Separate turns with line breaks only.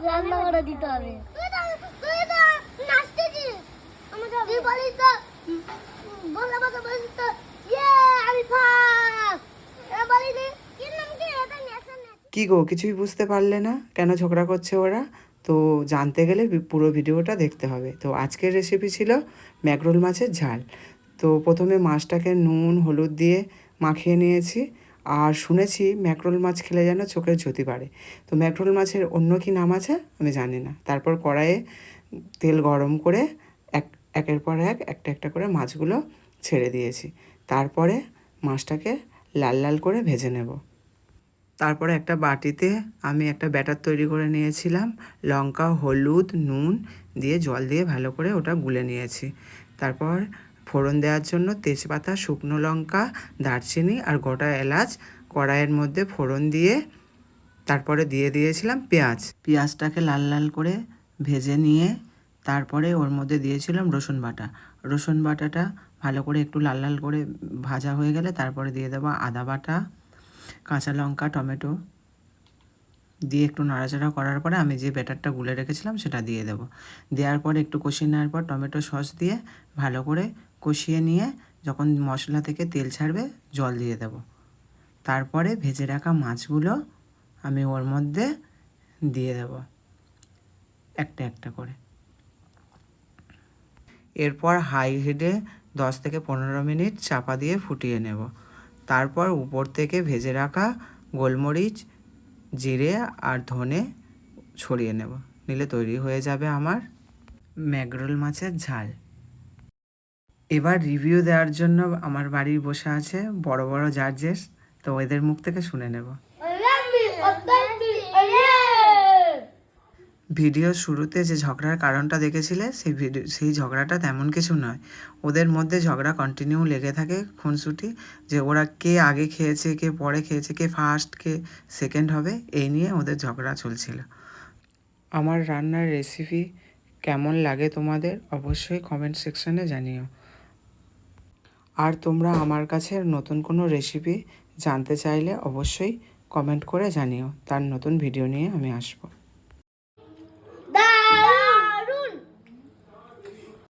রান্না করে দিতে হবে।
কি গো, কিছুই বুঝতে পারলে না কেন ঝগড়া করছে ওরা? তো জানতে গেলে পুরো ভিডিওটা দেখতে হবে। তো আজকের রেসিপি ছিল ম্যাকরোল মাছের ঝাল। তো প্রথমে মাছটাকে নুন হলুদ দিয়ে মাখিয়ে নিয়েছি। আর শুনেছি ম্যাকরোল মাছ খেলে যেন চোখের জ্যোতি বাড়ে। তো ম্যাকরোল মাছের অন্য কি নাম আছে আমি জানি না। তারপর কড়াইয়ে তেল গরম করে একের পর একটা একটা করে মাছগুলো ছেড়ে দিয়েছি। তারপরে মাছটাকে লাল লাল করে ভেজে নেব। তারপরে একটা বাটিতে আমি একটা ব্যাটার তৈরি করে নিয়েছিলাম। লঙ্কা হলুদ নুন দিয়ে জল দিয়ে ভালো করে ওটা গুলে নিয়েছি। তারপর ফোড়ন দেওয়ার জন্য তেজপাতা শুকনো লঙ্কা দারচিনি আর গোটা এলাচ কড়াইয়ের মধ্যে ফোড়ন দিয়ে তারপরে দিয়ে দিয়েছিলাম পেঁয়াজটাকে লাল লাল করে ভেজে নিয়ে তারপরে ওর মধ্যে দিয়েছিলাম রসুন বাটাটা ভালো করে একটু লাল লাল করে ভাজা হয়ে গেলে তারপরে দিয়ে দেবো আদা বাটা কাঁচা লঙ্কা টমেটো দিয়ে একটু নাড়াচাড়া করার পরে আমি যে ব্যাটারটা গুলে রেখেছিলাম সেটা দিয়ে দেবো। দেওয়ার পর একটু কষিয়ে নেওয়ার পর টমেটো সস দিয়ে ভালো করে কষিয়ে নিয়ে যখন মশলা থেকে তেল ছাড়বে জল দিয়ে দেবো। তারপরে ভেজে রাখা মাছগুলো আমি ওর মধ্যে দিয়ে দেবো একটা একটা করে। এরপর হাই হিটে 10 থেকে 15 মিনিট চাপা দিয়ে ফুটিয়ে নেব। তারপর উপর থেকে ভেজে রাখা গোলমরিচ জিরে আর ধনে ছড়িয়ে নেব। নিলে তৈরি হয়ে যাবে আমার ম্যাকরোল মাছের ঝাল। এবার রিভিউ দেওয়ার জন্য আমার বাড়ির বসে আছে বড় বড় জাজেস। তো এদের মুখ থেকে শুনে নেব। ভিডিওর শুরুতে যে ঝগড়ার কারণটা দেখেছিলে সেই ঝগড়াটা তেমন কিছু নয়। ওদের মধ্যে ঝগড়া কন্টিনিউ লেগে থাকে খুনসুটি, যে ওরা কে আগে খেয়েছে কে পরে খেয়েছে, কে ফার্স্ট কে সেকেন্ড হবে, এই নিয়ে ওদের ঝগড়া চলছিল। আমার রান্নার রেসিপি কেমন লাগে তোমাদের অবশ্যই কমেন্ট সেকশনে জানিও। আর তোমরা আমার কাছে নতুন কোনো রেসিপি জানতে চাইলে অবশ্যই কমেন্ট করে জানিও। তার নতুন ভিডিও নিয়ে আমি আসবো।